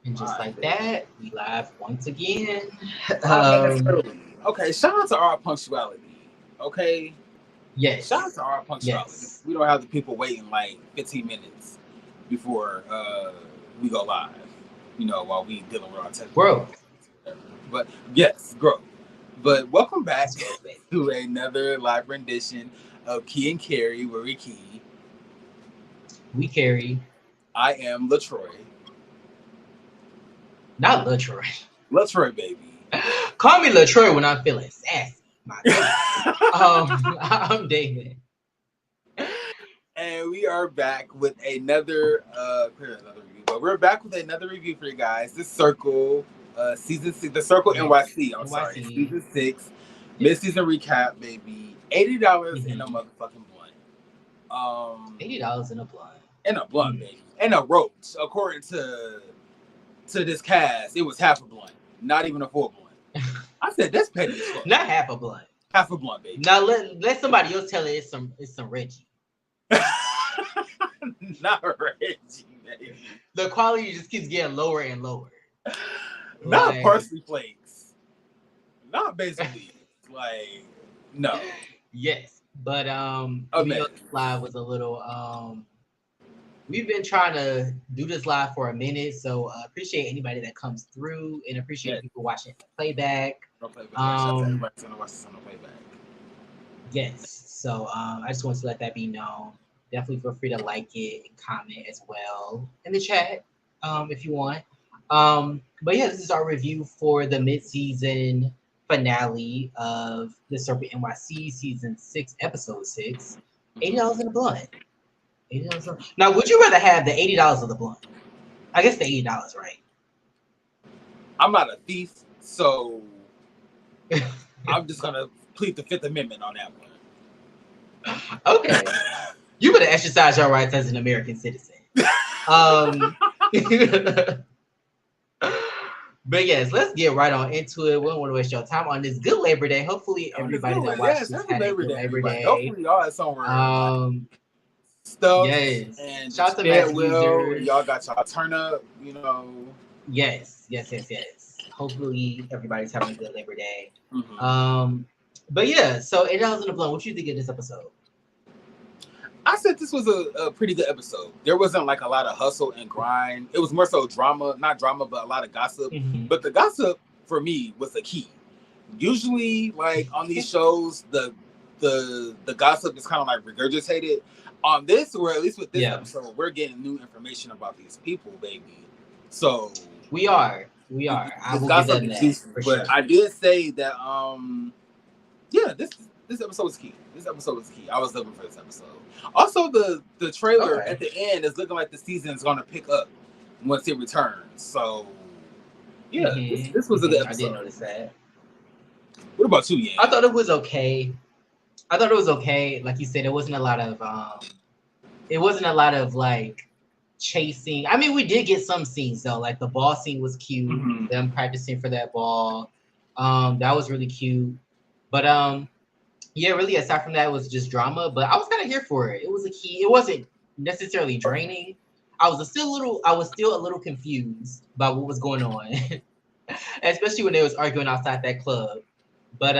And just like that, we live once again. 5 minutes early. Okay, shout out to our punctuality. Okay, Yes. shout out to our punctuality. Yes. We don't have the people waiting like 15 minutes before we go live. You know, while we dealing with our technical Growth. But yes, growth. But welcome back to another live rendition of Key and Carry, where we key. We carry. I am LaTroy. Not LaTroy. LaTroy, baby. Call me LaTroy when I'm feeling sassy. I'm David. And we are back with another review. But we're back with another review for you guys. This Circle, season 6, the Circle NYC. I'm sorry, season 6, mid-season recap, baby. $80 in a motherfucking blunt. $80 in a blunt. In a blunt, baby. And a roach. According to this cast, it was half a blunt, not even a full blunt. I said that's petty as fuck. Not half a blunt. Half a blunt, baby. Now let somebody else tell it. It's some Reggie. Not Reggie, baby. The quality just keeps getting lower and lower. Not parsley flakes. Not basically like no. Yes, but this live was a little we've been trying to do this live for a minute, so appreciate anybody that comes through and appreciate people watching the playback. No playback. Yes, so I just want to let that be known. Definitely feel free to like it and comment as well in the chat if you want. But yeah, this is our review for the mid-season finale of the Circle NYC season 6, episode 6. $80 in a blunt. $80. Now, would you rather have the $80 of the blunt? I guess the $80, right? I'm not a thief, so I'm just gonna plead the Fifth Amendment on that one. Okay. You better exercise your rights as an American citizen. But yes, let's get right on into it. We don't want to waste your time on this good Labor Day. Hopefully, everybody that watches this had a good Labor Day. Hopefully, y'all are somewhere. Stuff. Yes. And shout out to Matt y'all got y'all turn up, you know. Yes. Hopefully everybody's having a good Labor Day. But yeah, so $8 in a blunt. What you think of this episode? I said this was a pretty good episode. There wasn't like a lot of hustle and grind. It was more so drama, not drama, but a lot of gossip. But the gossip for me was the key. Usually, like on these shows, the gossip is kind of like regurgitated. On this, or at least with this episode, we're getting new information about these people, baby. So we are. I will give them that for sure. But I did say that, this episode was key. I was looking for this episode. Also, the trailer at the end is looking like the season is going to pick up once it returns. So, this was a good episode. I didn't notice that. What about you, Yang? I thought it was okay. Like you said, it wasn't a lot of like chasing. I mean, we did get some scenes though. Like the ball scene was cute. Them practicing for that ball. That was really cute. But really aside from that, it was just drama. But I was kind of here for it. It was a key. It wasn't necessarily draining. I was still a little confused about what was going on. Especially when they was arguing outside that club. But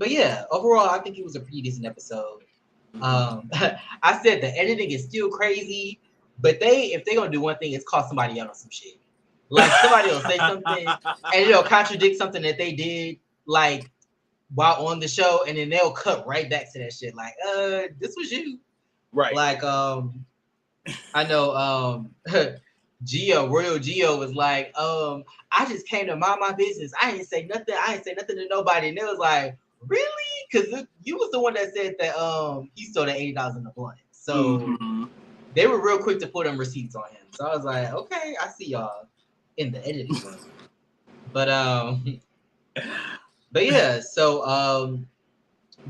yeah, overall, I think it was a pretty decent episode. I said the editing is still crazy, but if they're gonna do one thing, it's call somebody out on some shit. Like somebody will say something and it'll contradict something that they did, like while on the show, and then they'll cut right back to that shit. Like, this was you, right? Like, I know, Royal Geo was like, I just came to mind my business. I ain't say nothing to nobody, and it was like, really? Because you was the one that said that he stole the $80 in the blunt. So they were real quick to put them receipts on him. So I was like, okay, I see y'all in the editing room. But yeah, so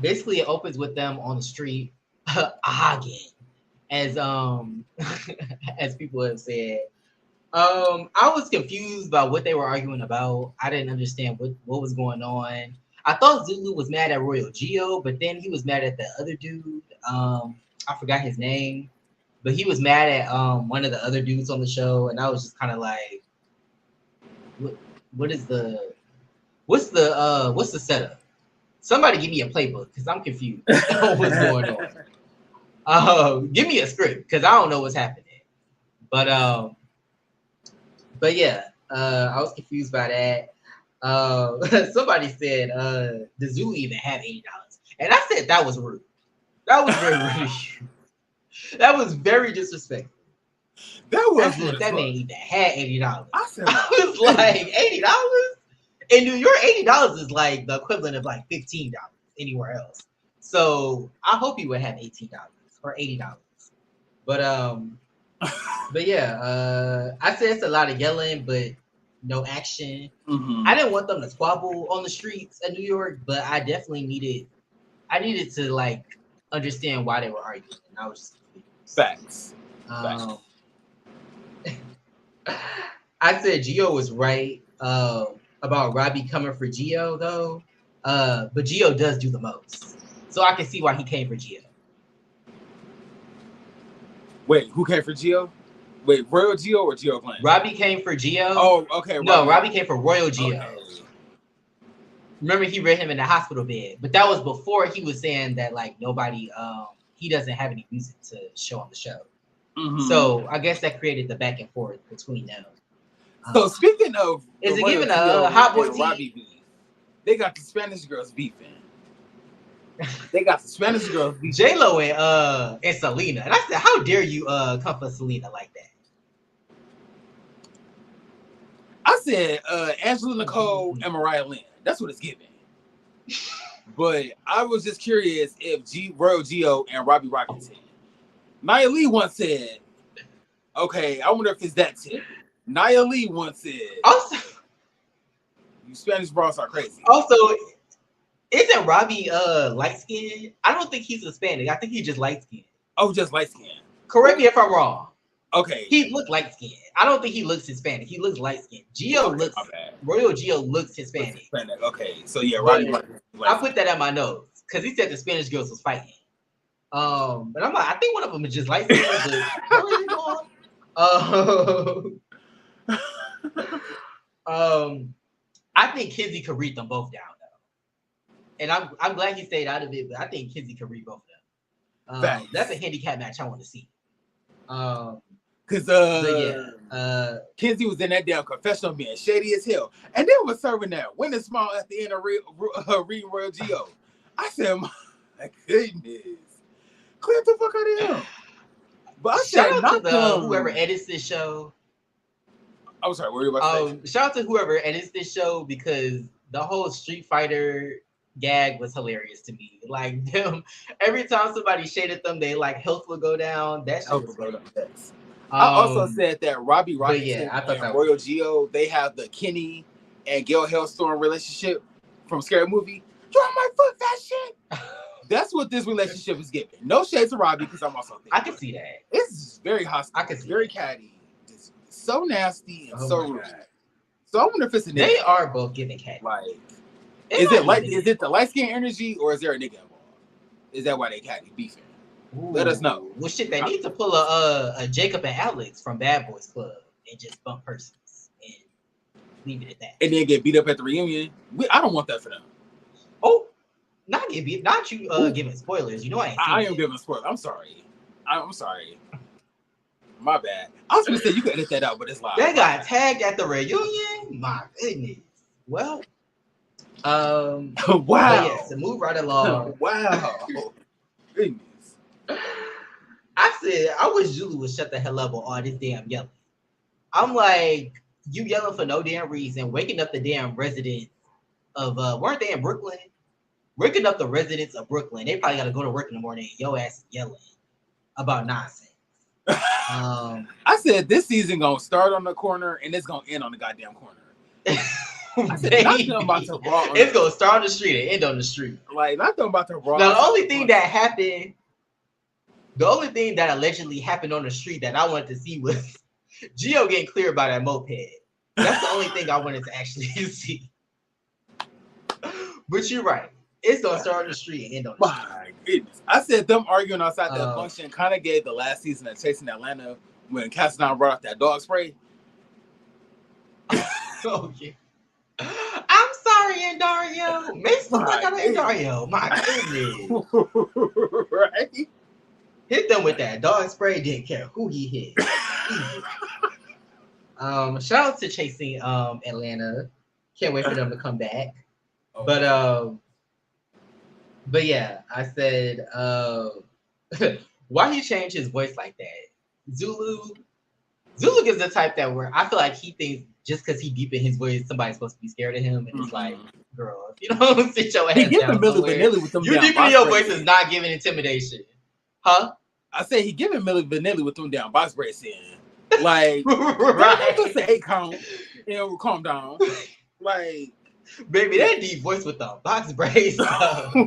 basically it opens with them on the street again, as as people have said. I was confused by what they were arguing about. I didn't understand what was going on. I thought Zulu was mad at Royal Geo, but then he was mad at the other dude. I forgot his name, but he was mad at one of the other dudes on the show, and I was just kind of like, What is the what's the setup? Somebody give me a playbook because I'm confused on what's going on. Give me a script because I don't know what's happening. But yeah, I was confused by that. Somebody said, "Does Zulu even have $80?" And I said that was rude. That was very rude. That was very disrespectful. That was that man even had $80. I said, I was like, $80 in New York. $80 is like the equivalent of like $15 anywhere else. So I hope he would have $18 or $80. But yeah, I said it's a lot of yelling, but no action. Mm-hmm. I didn't want them to squabble on the streets of New York, but I definitely needed to like understand why they were arguing. And I was just facts. I said Gio was right about Robbie coming for Gio though, but Gio does do the most, so I can see why he came for Gio. Wait, who came for Gio? Wait, Royal Gio or Gio Clan? Robbie came for Gio. Oh, okay. No, Robbie came for Royal Gio. Okay. Remember, he read him in the hospital bed, but that was before he was saying that like nobody, he doesn't have any music to show on the show. Mm-hmm. So I guess that created the back and forth between them. So speaking of, is it giving a hot boy Robbie beef? They got the Spanish girls beefing. They got the Spanish girls beefing. J-Lo and Selena, and I said, how dare you come for Selena like that? I said Angela Nicole and Mariah Lynn. That's what it's giving. But I was just curious if Royal Gio and Robbie Rockington. Nia Lee once said, okay, I wonder if it's that tip. Nia Lee once said, also, you Spanish bras are crazy. Also, isn't Robbie light skinned? I don't think he's Hispanic. I think he's just light skinned. Oh, just light skinned. Correct me if I'm wrong. Okay. He looked light skinned. I don't think he looks Hispanic. He looks light skinned. Royal Gio looks Hispanic. Okay. So yeah, Robbie. I put that at my nose because he said the Spanish girls was fighting. But I'm like, I think one of them is just light skinned. I think Kizzy could read them both down though, and I'm glad he stayed out of it. But I think Kizzy could read both of them. That's a handicap match I want to see. Kizzy was in that damn confessional being shady as hell, and they was serving that winning smile at the end of reading Royal Gio. I said, my goodness, clear the fuck out of him. But I shout out to whoever edits this show. I'm sorry, what were you about to say? Shout out to whoever edits this show because the whole Street Fighter gag was hilarious to me. Like them, every time somebody shaded them, they like health would go down. That shit was go down. I also said that Robbie Rockington and Royal Gio, they have the Kenny and Gail Hellstorm relationship from Scary Movie. You're on my foot, that shit. That's what this relationship is giving. No shade to Robbie because I'm also thinking. I can see that. It's very hostile. I can see very catty. It's so nasty and so rude. So I wonder if it's they are both giving catty. Like, is it the light skin energy or is there a nigga involved? Is that why they catty beefing? Ooh. Let us know. Well, shit, they need to pull a Jacob and Alex from Bad Boys Club and just bump persons and leave it at that. And then get beat up at the reunion. I don't want that for them. Oh, not get beat. Not you giving spoilers. You know I am giving spoilers. I'm sorry. I'm sorry. My bad. I was gonna say you could edit that out, but it's live. They got tagged at the reunion. My goodness. Well, wow. Yes, to move right along. Wow. Goodness. I said I wish Julie would shut the hell up on all this damn yelling. I'm like, you yelling for no damn reason, waking up the damn residents of weren't they in Brooklyn? Waking up the residents of Brooklyn. They probably gotta go to work in the morning and your ass is yelling about nonsense. I said this season gonna start on the corner and it's gonna end on the goddamn corner. I said, it's gonna start on the street and end on the street. Like not talking about the raw. The only thing that allegedly happened on the street that I wanted to see was Gio getting clear about that moped. That's the only thing I wanted to actually see. But you're right. It's gonna start on the street and end on the street. My goodness. I said them arguing outside that function kind of gave the last season of Chasing Atlanta when Cassidy brought out that dog spray. Okay. I'm sorry, Andario. Make some look out of Andario. My goodness. Right? Hit them with that dog spray. Didn't care who he hit. Shout out to chasing Atlanta. Can't wait for them to come back. Okay. But yeah, I said why he changed his voice like that? Zulu is the type that where I feel like he thinks just because he deep in his voice, somebody's supposed to be scared of him, and it's like, girl, if you don't sit your ass down somewhere, you deep in your voice is not giving intimidation, huh? I say he giving Milli Vanilli with them down box braids in, like right. Just say, hey, calm down, like. Baby, that deep voice with the box braids, right?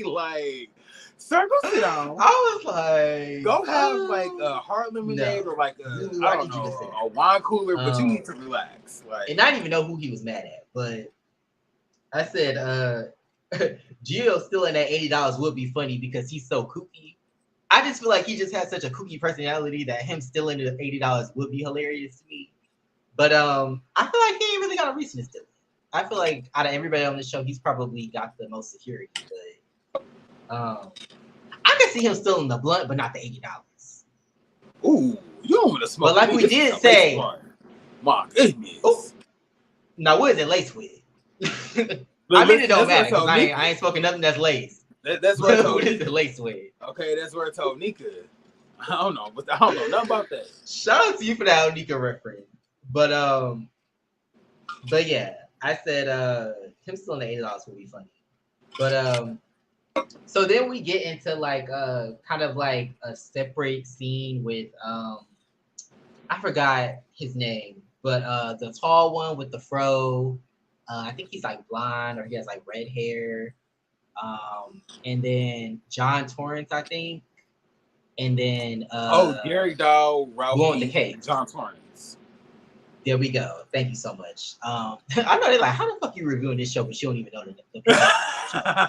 Like, sir, go sit down. I was like, go have like a hard lemonade or like a wine cooler, but you need to relax. Like, and I didn't even know who he was mad at, but I said, Gio stealing that $80 would be funny because he's so kooky. I just feel like he just has such a kooky personality that him stealing the $80 would be hilarious to me. But I feel like he ain't really got a reason to steal it. I feel like out of everybody on the show, he's probably got the most security. But I can see him stealing the blunt, but not the $80. Ooh, you don't want to smoke. But like we did say, my goodness. Oh, now what is it laced with? I mean, it don't matter because I ain't smoking nothing that's laced. That's what I told. What is it laced with? Okay, that's where I told Nika. I don't know, but I don't know nothing about that. Shout out to you for that Nika reference. But yeah, I said him stealing the $80 would be funny. But so then we get into like kind of like a separate scene with I forgot his name, but the tall one with the fro, I think he's like blonde or he has like red hair. And then John Torrance, I think. And then Gary Dow, Ralphie, the cake. John Torrance. There we go. Thank you so much. I know they're like, how the fuck you reviewing this show, but you don't even know the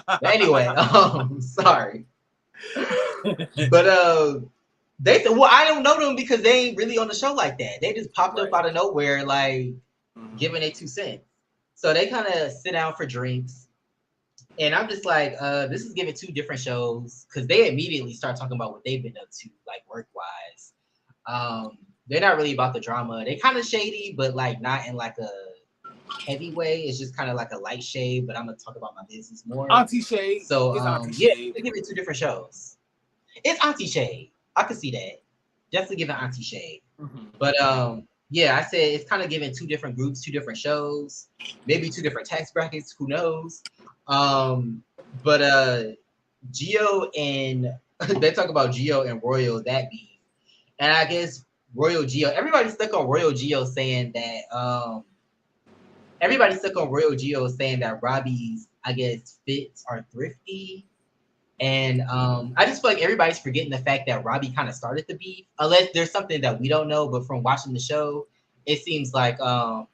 but anyway, sorry. But they said, well, I don't know them because they ain't really on the show like that. They just popped up out of nowhere, like giving their 2 cents. So they kind of sit down for drinks. And I'm just like, this is giving 2 different shows because they immediately start talking about what they've been up to, like work-wise. They're not really about the drama. They kind of shady, but like not in like a heavy way. It's just kind of like a light shade, but I'm gonna talk about my business more. Auntie Shade. So yeah, they're giving 2 different shows. It's Auntie Shade. I could see that. Definitely giving Auntie Shade. But yeah, I said it's kind of giving 2 different groups, 2 different shows, maybe 2 different tax brackets. Who knows? But Gio and they talk about Gio and Royal that beef, and I guess Royal Gio. Everybody's stuck on Royal Gio saying that. Everybody's stuck on Royal Gio saying that Robbie's, I guess, fits are thrifty. And I just feel like everybody's forgetting the fact that Robbie kind of started the beef, unless there's something that we don't know. But from watching the show, it seems like Robbie.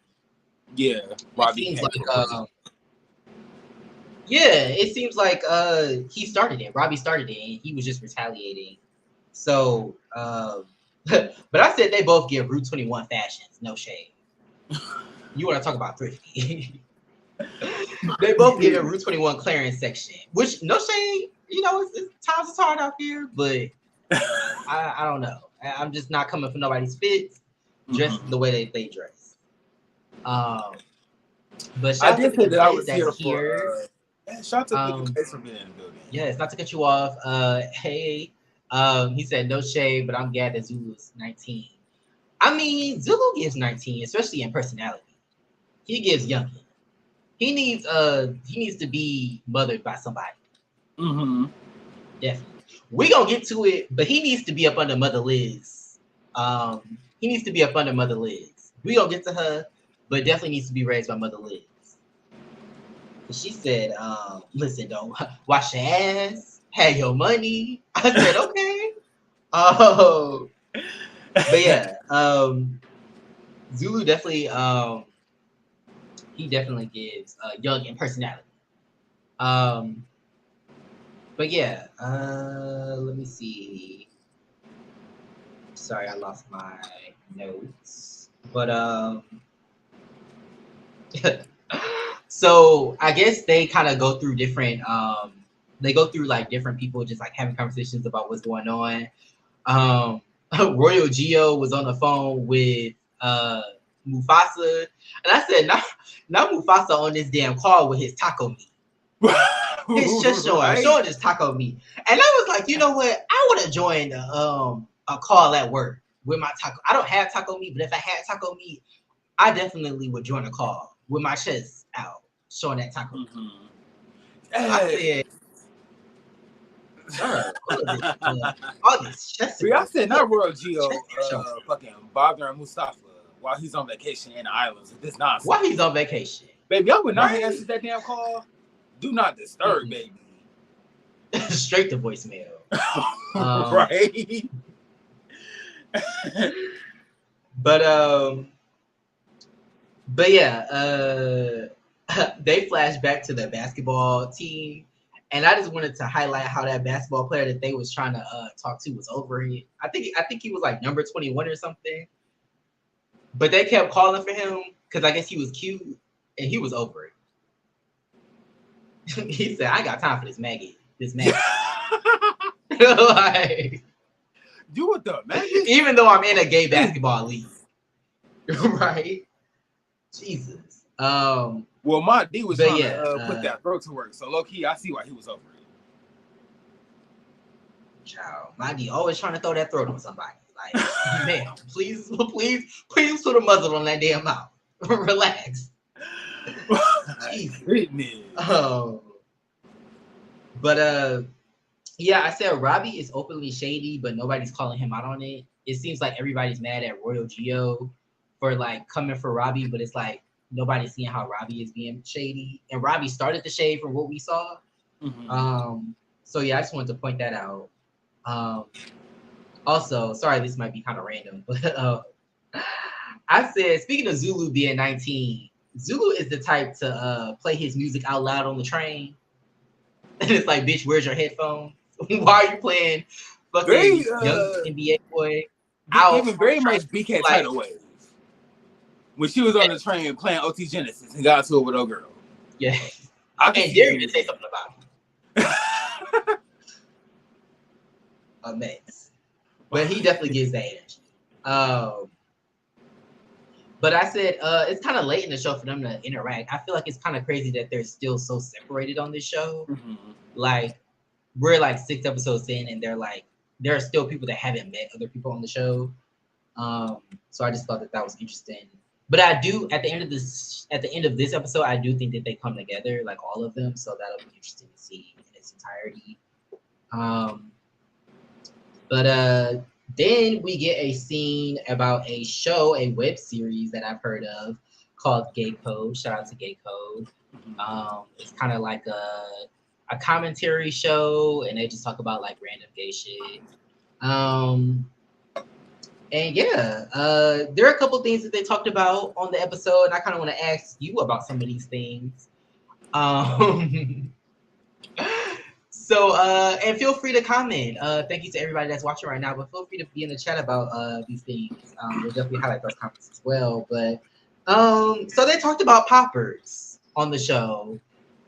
It seems like he started it. Robbie started it, and he was just retaliating. So, but I said they both get Route 21 fashions. No shade. You want to talk about thrifty? They both give a Route 21 clearance section, which no shade. You know, it's times is hard out here, but I don't know. I'm just not coming for nobody's fits, dressed the way they dress. But shout out to the guys that's here. Shout out to the for being in the building. Yes, not to cut you off. Hey, he said no shade, but I'm glad that Zulu's 19. I mean, Zulu gives 19, especially in personality. He gives youngin. He needs to be mothered by somebody. Definitely. We gonna get to it, but he needs to be up under Mother Liz. He needs to be up under Mother Liz. We gonna get to her, but definitely needs to be raised by Mother Liz. She said, listen, don't wash your ass, have your money. I said, okay. Oh, but yeah, Zulu definitely, he definitely gives young in personality. But yeah, let me see. Sorry, I lost my notes. But So I guess they kind of go through different. They go through like different people just like having conversations about what's going on. Royal Geo was on the phone with Mufasa, and I said, not Mufasa on this damn call with his taco meat. It's just showing his taco meat, and I was like, you know what? I would have joined a call at work with my taco. I don't have taco meat, but if I had taco meat, I definitely would join a call with my chest out, showing that taco. Mm-hmm. I said, all this chest. I said not Royal Geo fucking bothering Mustafa while he's on vacation in the islands. This nonsense. While he's on vacation, baby, I would not have answered that damn call. Do not disturb, baby. Straight to voicemail. Right. But yeah, they flash back to the basketball team, and I just wanted to highlight how that basketball player that they was trying to talk to was over it. I think he was like number 21 or something, but they kept calling for him because I guess he was cute and he was over it. He said, "I got time for this maggot." Like, do what the maggot? Even though I'm in a gay basketball league, right? Jesus. Well, my D was trying to put that throat to work, so low key, I see why he was over it. Child, my D always trying to throw that throat on somebody. Like, man, please put a muzzle on that damn mouth. Relax. Goodness. But yeah, I said Robbie is openly shady, but nobody's calling him out on it. It seems like everybody's mad at Royal Geo for like coming for Robbie, but it's like nobody's seeing how Robbie is being shady, and Robbie started the shade from what we saw. Mm-hmm. So yeah, I just wanted to point that out. Also, sorry, this might be kind of random, but I said, speaking of Zulu being 19, Zulu is the type to play his music out loud on the train. And it's like, bitch, where's your headphones? Why are you playing fucking young NBA boy? Even very much BK like, Tidal Wave. When she was on the train playing OT Genesis and got into it with old girl. Yeah. And Derek did say something about it. A mess. But he definitely gives that energy. But I said it's kind of late in the show for them to interact. I feel like it's kind of crazy that they're still so separated on this show. Mm-hmm. Like, we're like 6 episodes in, and they're like, there are still people that haven't met other people on the show. So I just thought that was interesting. But I do, at the end of this episode, I do think that they come together, like all of them. So that'll be interesting to see in its entirety. But then we get a scene about a show, a web series that I've heard of called Gay Code. Shout out to Gay Code. It's kind of like a commentary show, and they just talk about like random gay shit. And yeah, there are a couple things that they talked about on the episode, and I kind of want to ask you about some of these things. So, and feel free to comment. Thank you to everybody that's watching right now, but feel free to be in the chat about these things. We'll definitely highlight those comments as well. But so they talked about poppers on the show.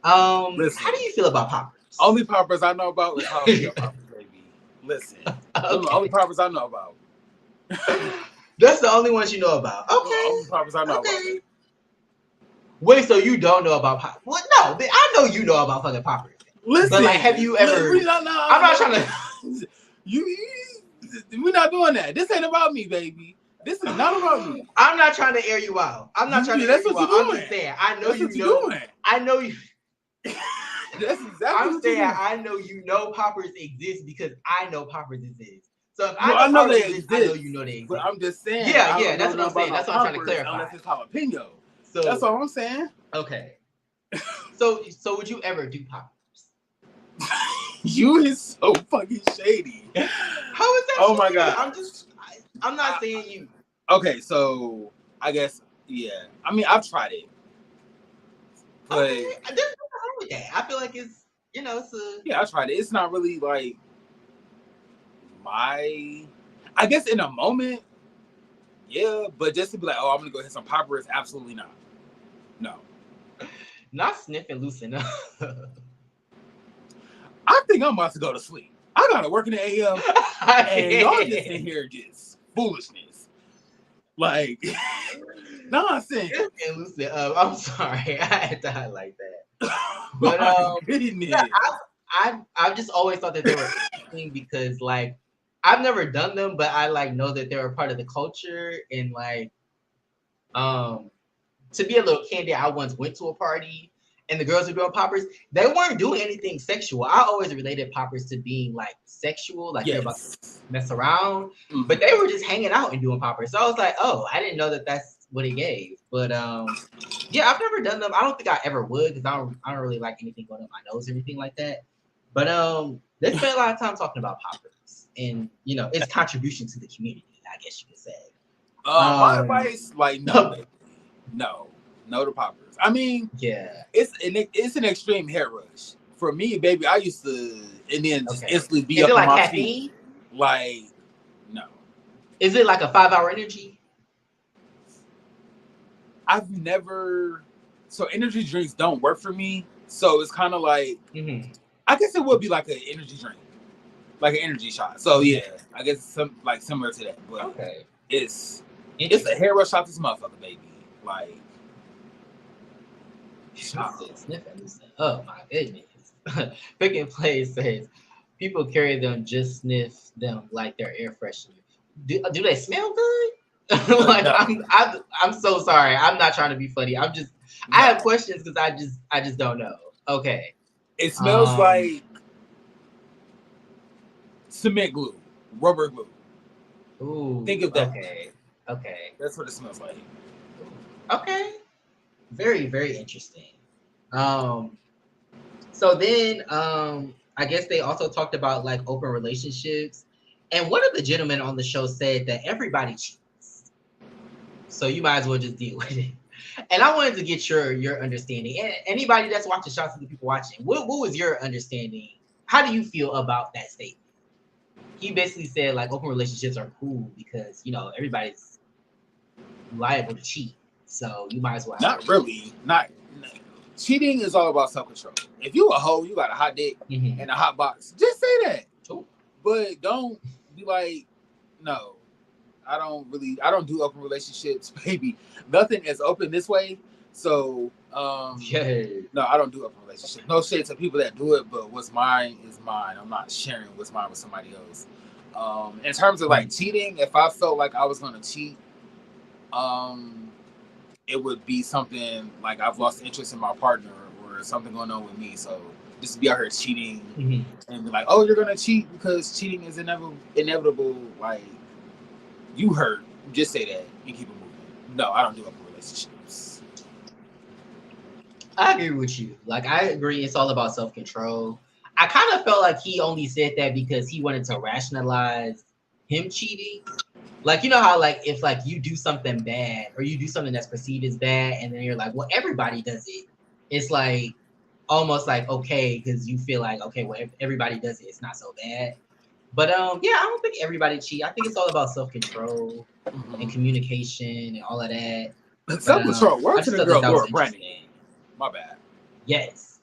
Listen, how do you feel about poppers? Only poppers I know about is jalapeno poppers, baby. Listen, the only poppers I know about. That's the only ones you know about. Okay. Only poppers I know about. Wait, so you don't know about poppers? What? No, I know you know about fucking poppers. Listen, but like, have you ever? I'm not trying to. We're not doing that. This ain't about me, baby. This is not about me. I'm not trying to air you out. I'm not trying to air you out. I'm just saying. I know you know. I know you. That's exactly. I'm saying I know you know poppers exist because I know poppers exist. So if I know they exist, I know you know they exist. But I'm just saying. Yeah, that's what I'm saying. That's what I'm trying to clarify. Unless it's jalapeno. So that's all I'm saying. Okay. So would you ever do poppers? You is so fucking shady. How is that? Oh my god! I'm not saying you. Okay, so I guess yeah. I mean, I've tried it, but there's nothing wrong with that. I feel like it's it's a yeah. I tried it. It's not really like my. I guess in a moment, yeah. But just to be like, oh, I'm gonna go hit some poppers, absolutely not. No. Not sniff and loosen up. I think I'm about to go to sleep. I gotta work in the AM, and y'all just in here just foolishness, like nonsense. And loosen up. I'm sorry, I had to highlight that. But I've just always thought that they were interesting because like I've never done them, but I like know that they're a part of the culture and like to be a little candid, I once went to a party and the girls were doing poppers. They weren't doing anything sexual. I always related poppers to being like sexual, like you're about to mess around. But they were just hanging out and doing poppers. So I was like, oh, I didn't know that that's what it gave. But yeah, I've never done them. I don't think I ever would because I don't really like anything going up my nose or anything like that. But they spent a lot of time talking about poppers and you know its contribution to the community, I guess you could say. My advice, like no to poppers. I mean, yeah, it's an extreme hair rush for me, baby. I used to, and then just instantly be Is up it like on my caffeine? feet. Like, no. Is it like a 5-hour energy? I've never. So energy drinks don't work for me. So it's kind of like, I guess it would be like an energy drink, like an energy shot. So yeah, I guess some like similar to that. But it's a hair rush out this motherfucker, baby. Like. Oh my goodness. Pick and Play says people carry them, just sniff them like they're air freshener. Do they smell good? Like I'm so sorry. I'm not trying to be funny. I have questions because I just don't know. Okay. It smells like cement glue, rubber glue. Ooh. Think of that. Okay. That's what it smells like. Okay. Very, very interesting. So then I guess they also talked about like open relationships. And one of the gentlemen on the show said that everybody cheats. So you might as well just deal with it. And I wanted to get your understanding. And anybody that's watching, shout out to the people watching. What was your understanding? How do you feel about that statement? He basically said like open relationships are cool because you know everybody's liable to cheat. So you might as well. Not really. Not cheating is all about self-control. If you a hoe, you got a hot dick and a hot box. Just say that. But don't be like, no, I don't do open relationships, baby. Nothing is open this way. So no, I don't do open relationships. No shade to people that do it, but what's mine is mine. I'm not sharing what's mine with somebody else. In terms of like cheating, if I felt like I was gonna cheat, it would be something like I've lost interest in my partner or something going on with me. So just to be out here cheating and be like, oh, you're gonna cheat because cheating is inevitable. Like you hurt, just say that and keep it moving. No, I don't do open relationships. I agree with you. Like I agree, it's all about self-control. I kind of felt like he only said that because he wanted to rationalize him cheating. Like, you know how, like, if, like, you do something bad or you do something that's perceived as bad and then you're like, well, everybody does it. It's, like, almost like, okay, because you feel like, okay, well, if everybody does it, it's not so bad. But, yeah, I don't think everybody cheat. I think it's all about self-control and communication and all of that. Self-control. Word to the girl, Laura Brandon. My bad. Yes.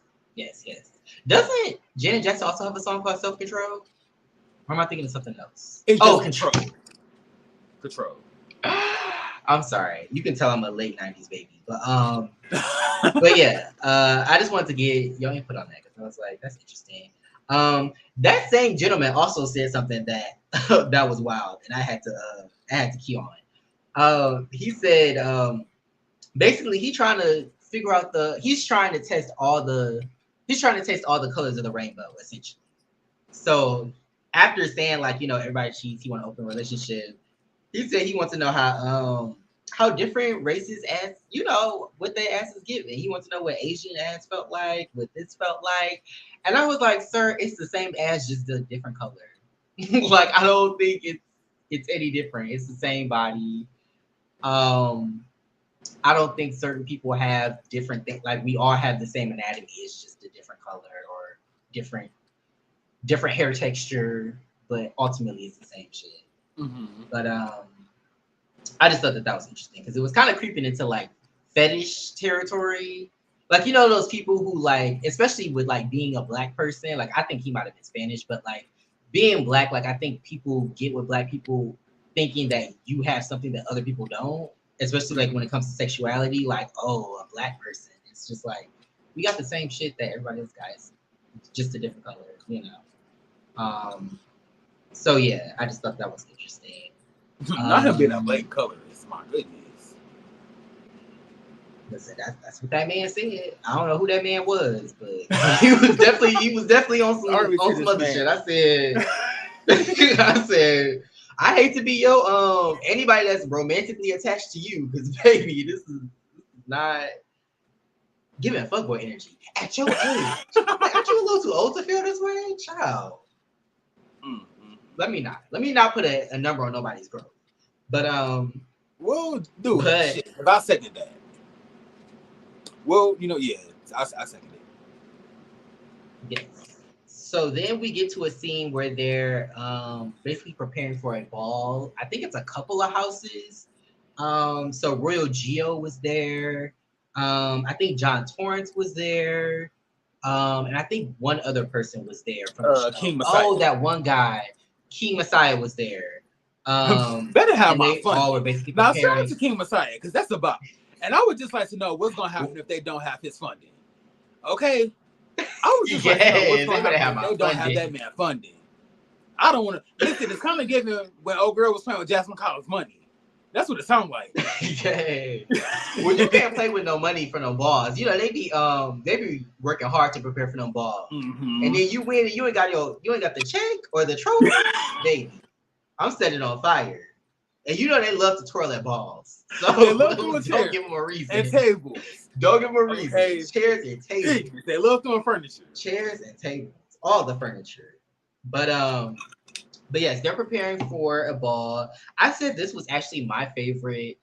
Doesn't Janet Jackson also have a song called Self-Control? Or am I thinking of something else? Control. Control. I'm sorry. You can tell I'm a late 90s baby. But but yeah, I just wanted to get your input on that because I was like, that's interesting. That same gentleman also said something that that was wild, and I had to key on. He said basically he's trying to taste all the colors of the rainbow, essentially. So after saying like, you know, everybody cheats, he want an open relationship. He said he wants to know how different races ass, you know, what their ass is giving. He wants to know what Asian ass felt like, what this felt like. And I was like, sir, it's the same ass, just a different color. Like, I don't think it's any different. It's the same body. I don't think certain people have different things. Like, we all have the same anatomy. It's just a different color or different hair texture, but ultimately it's the same shit. But I just thought that was interesting because it was kind of creeping into like fetish territory. Like, you know, those people who like, especially with like being a black person, like I think he might have been Spanish, but like being black, like I think people get with black people thinking that you have something that other people don't, especially like when it comes to sexuality, like, oh, a black person. It's just like, we got the same shit that everybody else got, just a different color, you know. So yeah, I just thought that was interesting. Not him being a black color, is my goodness. Listen, that's what that man said. I don't know who that man was, but he was definitely on some other shit. I said, I hate to be your anybody that's romantically attached to you, because baby, this is not giving fuckboy energy at your age. Aren't you a little too old to feel this way, child? Mm-hmm. Let me not put a number on nobody's growth, but well, dude, if I second that. Well, you know, yeah, I second it. Yes. So then we get to a scene where they're basically preparing for a ball. I think it's a couple of houses. So Royal Geo was there. I think John Torrance was there. And I think one other person was there from the show. King Messiah. Oh, that one guy. King Messiah was there. Better have my fun. All were basically now, shout out to King Messiah, because that's the bop. And I would just like to know what's going to happen if they don't have his funding. Okay? I would just like to know what's going to happen if they don't have that man funding. I don't want to. Listen, it's kind of giving when old girl was playing with Jasmine Collins' money. That's what it sounds like. Yeah. Well, you can't play with no money for no balls. You know, they be working hard to prepare for no balls. Mm-hmm. And then you win, you ain't got the check or the trophy. Baby, I'm setting on fire. And you know they love to twirl at balls. So they love don't give them a reason. And tables. Don't give them a reason. Okay. Chairs and tables. They love doing furniture. Chairs and tables. All the furniture. But yes, they're preparing for a ball. I said this was actually my favorite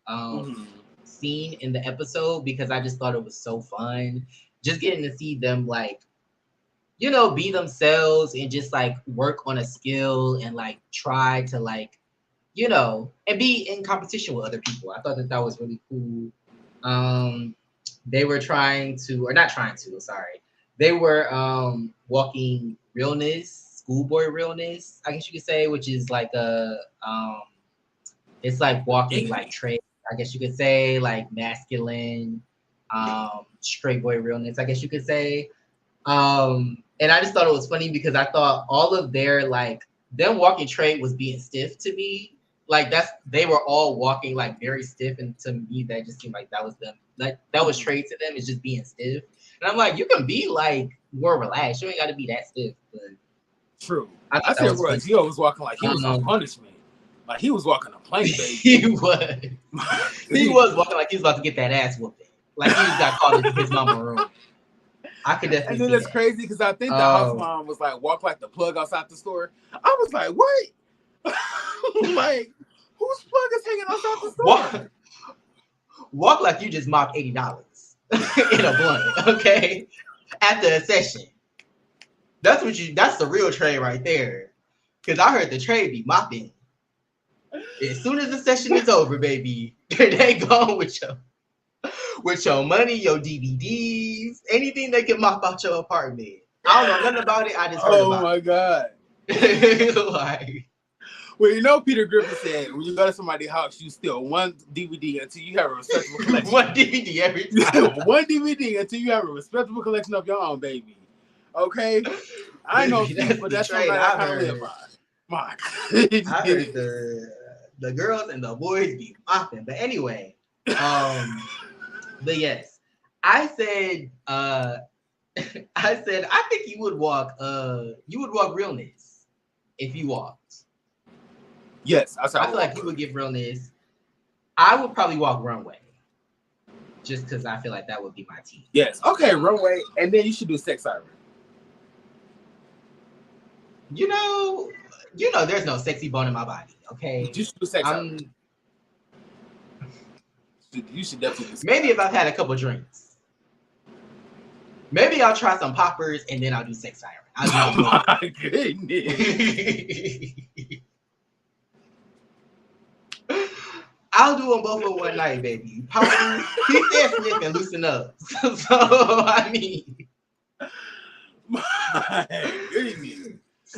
scene in the episode because I just thought it was so fun. Just getting to see them like, you know, be themselves and just like work on a skill and like try to like, you know, and be in competition with other people. I thought that was really cool. They were they were walking realness, schoolboy realness, I guess you could say, which is like it's like walking like trade, I guess you could say, like masculine, straight boy realness, I guess you could say. And I just thought it was funny because I thought all of their like them walking trade was being stiff to me. Like they were all walking like very stiff, and to me that just seemed like that was them. Like that was trade to them, is just being stiff. And I'm like, you can be like more relaxed. You ain't got to be that stiff. But true. I said Roy Gio was walking like he was on punishment. Like he was walking a plank, baby. He was. He was walking like he was about to get that ass whooping. Like he just got caught in his mama's room. I could definitely. And then it's crazy because I think the house mom was like, walk like the plug outside the store. I was like, what? Like, whose plug is hanging outside the store? Walk like you just mopped $80 in a blunt, okay? After a session. That's the real trade right there. Cause I heard the trade be mopping. As soon as the session is over, baby, they gone with your money, your DVDs, anything they can mop out your apartment. I don't know nothing about it. I just heard about it. Oh my God. Like, well, you know, Peter Griffin said, when you go to somebody's house, you steal one DVD until you have a respectable collection. One DVD every time. One DVD until you have a respectable collection of your own, baby. Okay? I know, but that's something I kind of live by. My goodness. I heard the girls and the boys be mopping. But anyway, but yes, I said, I think you would walk realness if you walked. Yes, I feel like you would give realness. I would probably walk runway, just because I feel like that would be my team. Yes, okay, runway, and then you should do sex siren. You know, there's no sexy bone in my body. Okay, you should do sex siren. You should definitely. Maybe if I've had a couple drinks, maybe I'll try some poppers and then I'll do sex siren. Oh my goodness. I'll do them both in one night, baby. Powder, he said sniff and loosen up. So I mean,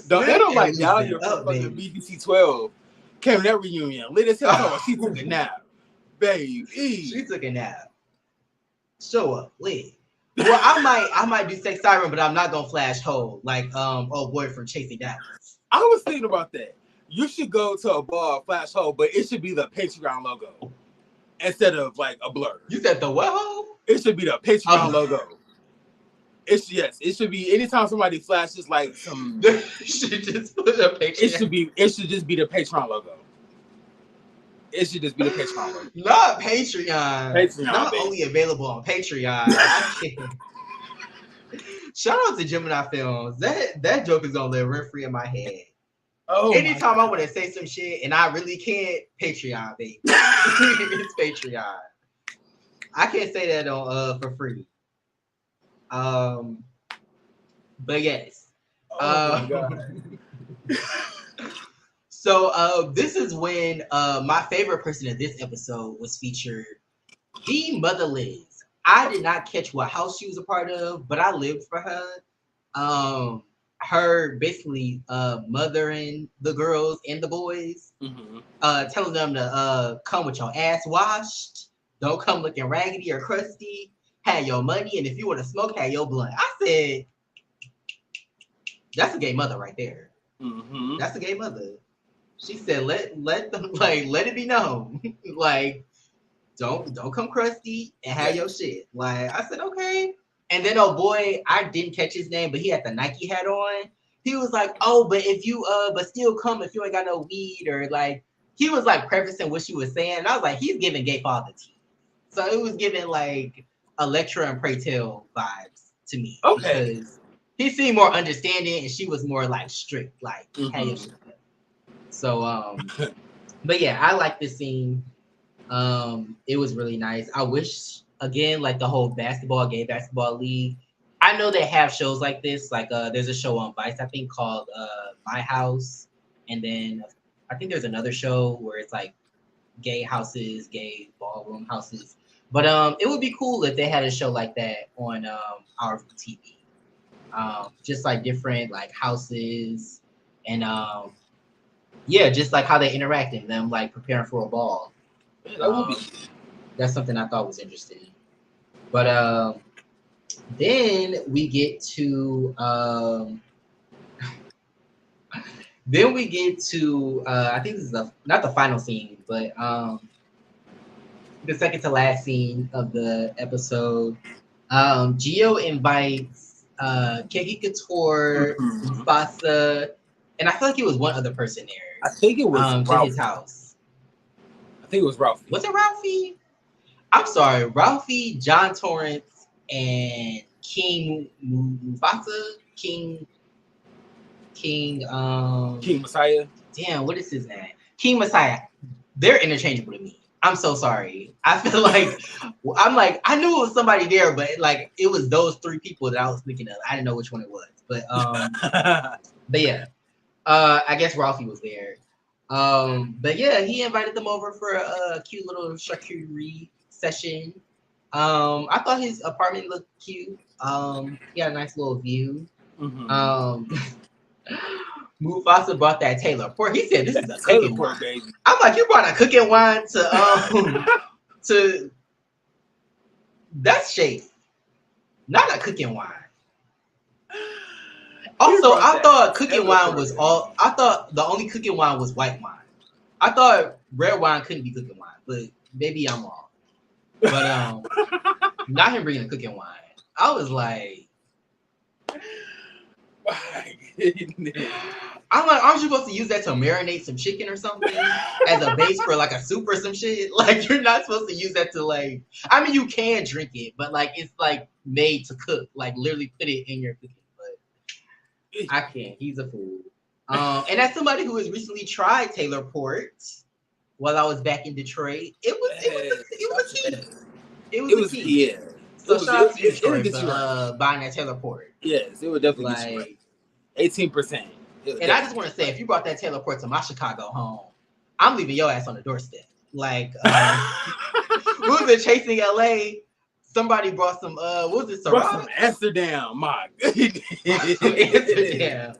they don't like y'all here from fucking BBC 12. Came to that reunion, lit as hell. She took a nap, baby. She took a nap. Show up, lit. Well, I might do sex siren, but I'm not gonna flash hole like old boy from Chasing Dallas. I was thinking about that. You should go to a bar, flash hole, but it should be the Patreon logo instead of like a blur. You said the what hole? It should be the Patreon logo. It should be anytime somebody flashes like some. should just put a Patreon. It should just be the Patreon logo. It should just be the Patreon logo. Not Patreon. Patreon, not baby. only available on Patreon. Shout out to Gemini Films. That joke is gonna live rent free in my head. Oh, anytime I want to say some shit and I really can't, Patreon, baby. It's Patreon. I can't say that on for free. But yes. Oh my God. So this is when my favorite person in this episode was featured, the Mother Liz. I did not catch what house she was a part of, but I lived for her. Her basically mothering the girls and the boys, telling them to come with your ass washed, don't come looking raggedy or crusty, have your money, and if you want to smoke, have your blunt. I said, that's a gay mother right there. That's a gay mother. She said, let them let it be known, like don't come crusty and have your shit. Like I said, okay. And then oh boy, I didn't catch his name, but he had the Nike hat on. He was like, oh, but if you but still come if you ain't got no weed, or like he was like prefacing what she was saying. And I was like, he's giving gay father tea. So it was giving like Electra and Pray Tell vibes to me. Okay. Because he seemed more understanding and she was more like strict, like hey, your shit. So but yeah, I like this scene. It was really nice. I wish again, like the whole gay basketball league. I know they have shows like this. Like there's a show on Vice, I think, called My House. And then I think there's another show where it's like gay houses, gay ballroom houses. But it would be cool if they had a show like that on our TV. Just like different like houses and yeah, just like how they interact in them, like preparing for a ball. That's something I thought was interesting. But then we get to I think this is not the final scene, but the second to last scene of the episode. Gio invites Keki Couture, Mufasa, and I feel like it was one other person there. I think it was to his house. I think it was Ralphie. Was it Ralphie? I'm sorry, Ralphie, John Torrance, and King Mufasa, King Messiah. Damn, what is his name? King Messiah. They're interchangeable to me. I'm so sorry. I feel like I knew it was somebody there, but like it was those three people that I was thinking of. I didn't know which one it was, but but yeah, I guess Ralphie was there. But yeah, he invited them over for a cute little charcuterie session. I thought his apartment looked cute. He had a nice little view. Mufasa brought that Taylor port. He said, "This is a cooking wine." Baby. I'm like, "You brought a cooking wine to that's shady, not a cooking wine." Also, I thought cooking wine was all. I thought the only cooking wine was white wine. I thought red wine couldn't be cooking wine, but maybe I'm wrong. But not him bringing a cooking wine. I was like, I'm like, aren't you supposed to use that to marinate some chicken or something as a base for like a soup or some shit? Like you're not supposed to use that to like. I mean, you can drink it, but like it's like made to cook. Like literally put it in your cooking. I can't. He's a fool. And as somebody who has recently tried Taylor Port while I was back in Detroit, it was a key. It was a key. Yeah. So shout out to Detroit for buying that Taylor Port. Yes, it would definitely like 18%. And I just want to say, if you brought that Taylor Port to my Chicago home, I'm leaving your ass on the doorstep. Like, we was in Chasing LA. Somebody brought some, what was it? Brought some Amsterdam, my. Amsterdam.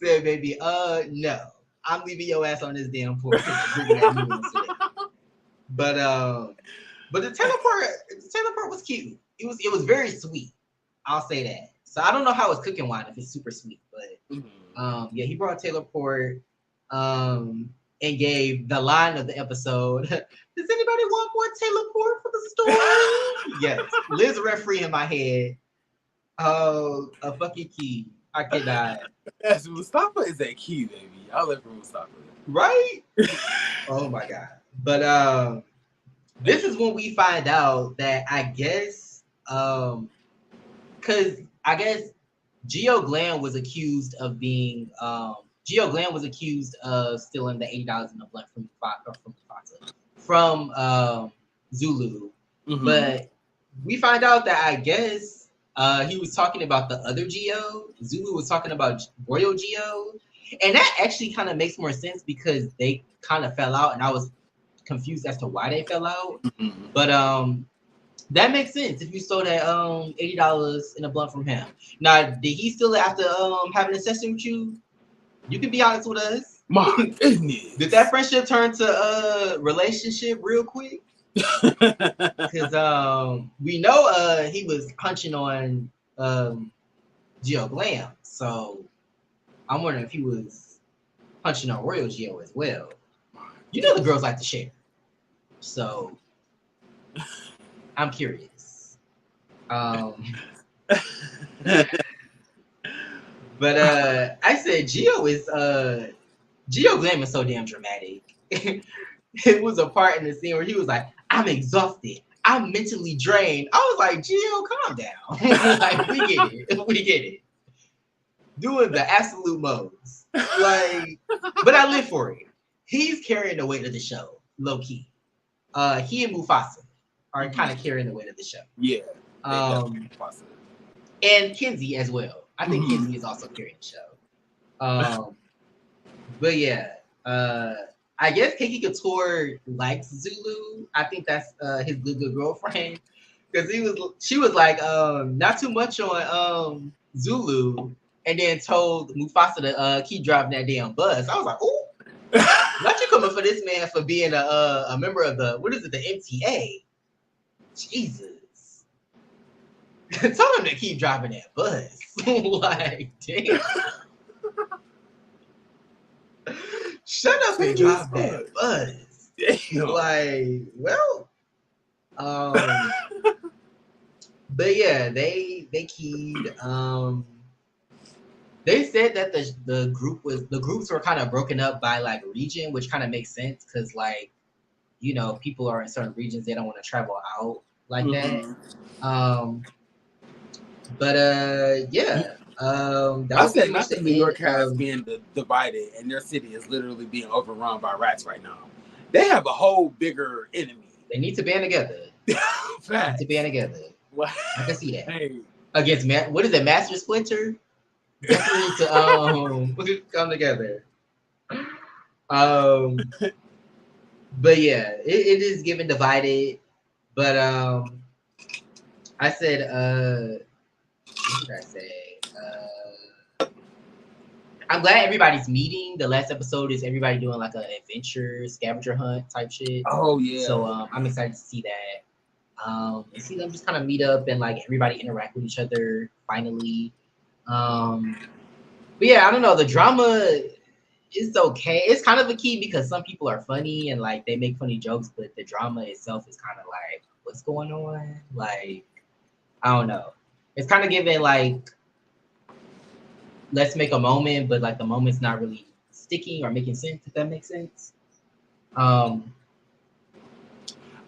Said, baby, no. I'm leaving your ass on this damn porch. But the teleport was cute. It was very sweet. I'll say that. So I don't know how it's cooking wine if it's super sweet, but yeah, he brought teleport and gave the line of the episode. Does anybody want more teleport for the story? Yes. Liz referee in my head. Oh, a fucking key. I cannot. Yes, Mustafa is a key, baby. I live for Mustafa. Right? Oh my god. But this is when we find out that I guess because I guess Geo Glam was accused of being stealing the $80 in the blunt from Zulu. But we find out that I guess he was talking about the other Geo. Zulu was talking about Royal Geo. And that actually kind of makes more sense because they kind of fell out and I was confused as to why they fell out. But that makes sense if you stole that $80 in a blunt from him. Now, did he steal it after having a session with you? You can be honest with us. My goodness. Did that friendship turn to a relationship real quick? Because we know he was punching on Geo Glam, so I'm wondering if he was punching on Royal Geo as well. You know the girls like to share, so I'm curious. But I said Geo Glam is so damn dramatic. It was a part in the scene where he was like, I'm exhausted. I'm mentally drained. I was like, Geo, calm down. Like, we get it. Doing the absolute most. Like, but I live for it. He's carrying the weight of the show, low key. He and Mufasa are kind of carrying the weight of the show. Yeah. And Kenzie as well. I think Kenzie is also carrying the show. But yeah, I guess Kiki Couture likes Zulu. I think that's his good girlfriend. Because she was like, not too much on Zulu, and then told Mufasa to keep driving that damn bus. I was like, ooh, not you coming for this man for being a member of the MTA. Jesus. Tell him to keep driving that bus. Like, damn. Shut up and drive that bus. Damn. Like, well, but yeah, they keyed. They said that the groups were kind of broken up by like region, which kind of makes sense because like, you know, people are in certain regions, they don't want to travel out like that. But yeah. I said not that New York has been divided and their city is literally being overrun by rats right now. They have a whole bigger enemy. They need to band together. They need to band together. What? I can see that. Hey. Against what is it, Master Splinter? Definitely need to come together. But yeah, it is given divided. But I said what did I say? I'm glad everybody's meeting. The last episode is everybody doing like an adventure scavenger hunt type shit. Oh yeah. So I'm excited to see that. And see them just kind of meet up and like everybody interact with each other finally. But yeah, I don't know. The drama is okay. It's kind of a key because some people are funny and like they make funny jokes, but the drama itself is kind of like, what's going on? Like, I don't know. It's kind of giving like, let's make a moment, but like the moment's not really sticking or making sense, if that makes sense. I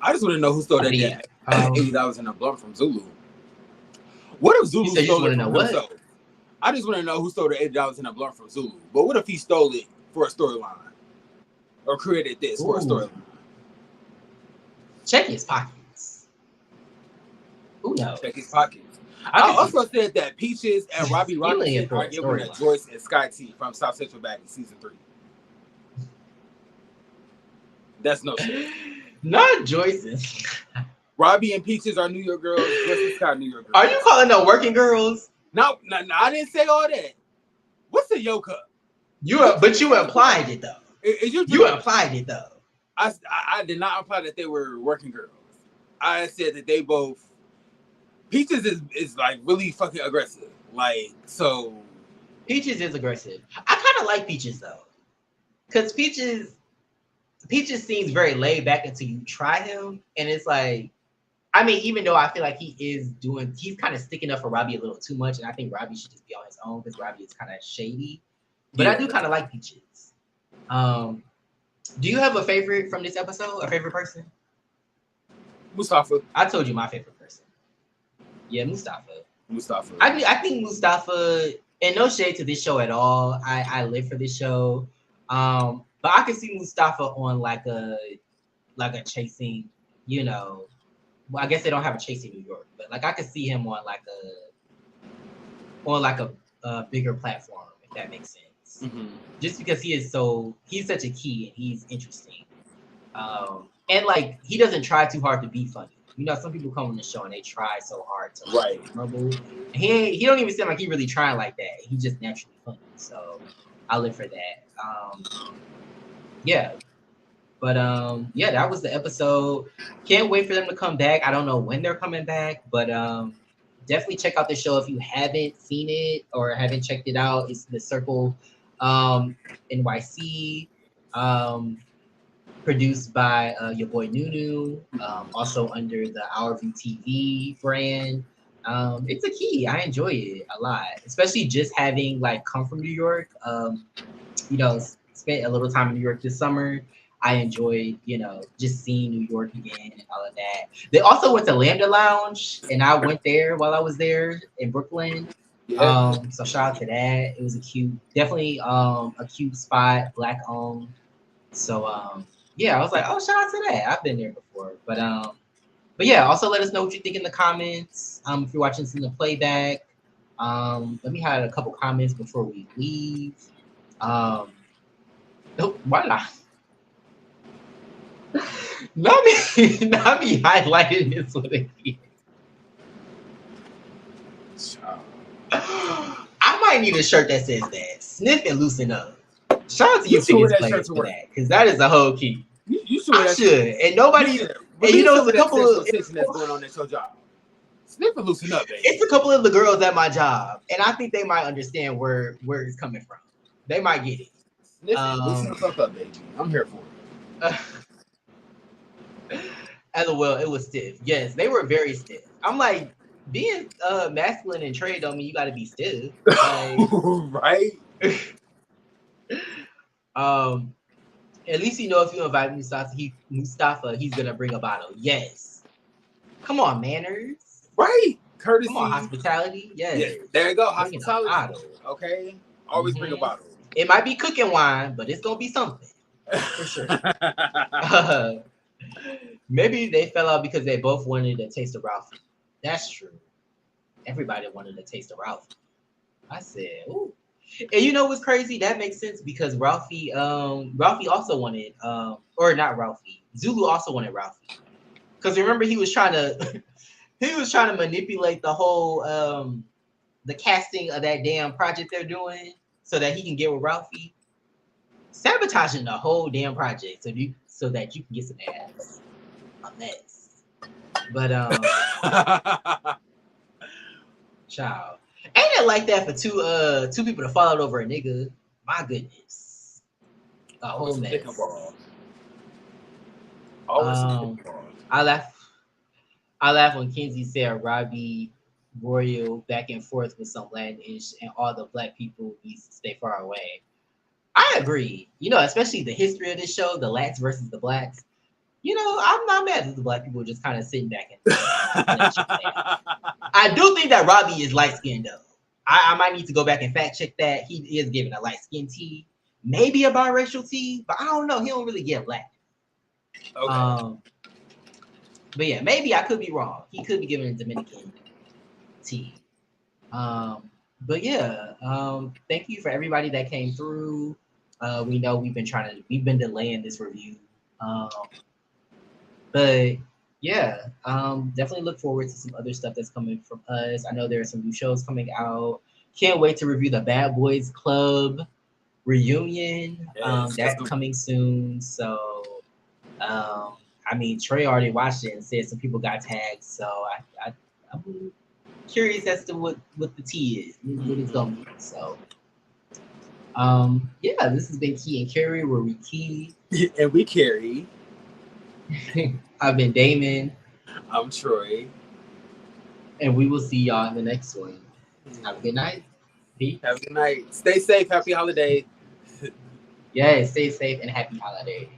just want to know who stole that $80 in a blunt from Zulu. What if Zulu stole it from himself? I just want to know who stole the $80 in a blunt from Zulu. But what if he stole it for a storyline? Or created this for a storyline? Check his pockets. Who knows? Check his pockets. I also said that Peaches and Robbie Robinson are giving it Joyce and Sky T from South Central Baddies season 3. That's no shit. Not Joyce's. Robbie and Peaches are New York girls. Jessica Scott, New York girls. Are you calling them working girls? No, I didn't say all that. What's a yo cup? But you implied it though. You implied it though. I did not imply that they were working girls. I said that they both. Peaches is like really fucking aggressive. Like, so. Peaches is aggressive. I kind of like Peaches though, because Peaches seems very laid back until you try him, and it's like, I mean, even though I feel like he's kind of sticking up for Robbie a little too much, and I think Robbie should just be on his own because Robbie is kind of shady. But I do kind of like Peaches. Do you have a favorite from this episode? A favorite person? Mustafa. I told you my favorite person. Yeah, Mustafa. I think Mustafa, and no shade to this show at all. I live for this show. But I can see Mustafa on like a Chasing, you know. Well, I guess they don't have a Chasing New York, but like I could see him on like a bigger platform, if that makes sense. Mm-hmm. Just because he's such a key and he's interesting. And like he doesn't try too hard to be funny. You know, some people come on the show and they try so hard to be memorable. He don't even seem like he really trying like that. He's just naturally funny. So I live for that. Yeah. But yeah, that was the episode. Can't wait for them to come back. I don't know when they're coming back, but definitely check out the show if you haven't seen it or haven't checked it out. It's The Circle NYC. Produced by your boy Nunu, also under the Our View TV brand. It's a key. I enjoy it a lot, especially just having like come from New York. You know, spent a little time in New York this summer. I enjoyed, you know, just seeing New York again and all of that. They also went to Lambda Lounge, and I went there while I was there in Brooklyn. Yeah. So shout out to that. It was definitely a cute spot, Black owned. So yeah, I was like, oh, shout out to that. I've been there before. But yeah, also let us know what you think in the comments. If you're watching this in the playback. Let me have a couple comments before we leave. Why not? Not me highlighting this one again. I might need a shirt that says that. Sniff and loosen up. Shout out to you tickets players for that, because that is a whole key. You should. I should. And nobody. And you know, it's a couple of that's going on at your job. Sniff and loosen up, baby. It's a couple of the girls at my job, and I think they might understand where it's coming from. They might get it. Sniff and loosen up, baby. I'm here for it. LOL, it was stiff. Yes, they were very stiff. I'm like, being masculine in trade don't mean you got to be stiff. Like, right. At least you know if you invite Mustafa, he's gonna bring a bottle. Yes. Come on, manners. Right. Courtesy. Come on, hospitality. Yes. Yeah. There you go. Hospitality. Okay. Always bring a bottle. It might be cooking wine, but it's gonna be something for sure. Maybe they fell out because they both wanted a taste of Ralphie. That's true. Everybody wanted a taste of Ralphie. I said, ooh. And you know what's crazy? That makes sense because Ralphie also wanted, or not Ralphie. Zulu also wanted Ralphie. Because remember he was trying to manipulate the whole the casting of that damn project they're doing so that he can get with Ralphie. Sabotaging the whole damn project so that you can get some ass. A mess. But child. Ain't it like that for two people to fall out over a nigga? My goodness. A whole mess. I laugh when Kenzie said Robbie Royal back and forth with some Latin-ish and all the black people need to stay far away. I agree. You know, especially the history of this show, the Lats versus the blacks. You know, I'm not mad at the black people just kind of sitting back and I do think that Robbie is light-skinned though. I might need to go back and fact check that. He is giving a light-skinned tea. Maybe a biracial tea, but I don't know. He don't really give black. Okay. But yeah, maybe I could be wrong. He could be giving a Dominican tea. But yeah, thank you for everybody that came through. We know we've been delaying this review But yeah, definitely look forward to some other stuff that's coming from us. I know there are some new shows coming out. Can't wait to review the Bad Boys Club reunion. That's coming soon. So, I mean, Trey already watched it and said some people got tagged. So I'm curious as to what the tea is, what it's going to be. So, yeah, this has been Key and Carrie, where we key and we carry. I've been Damon. I'm Troy. And we will see y'all in the next one. Have a good night. Peace. Have a good night. Stay safe. Happy holiday. Yeah, stay safe and happy holiday.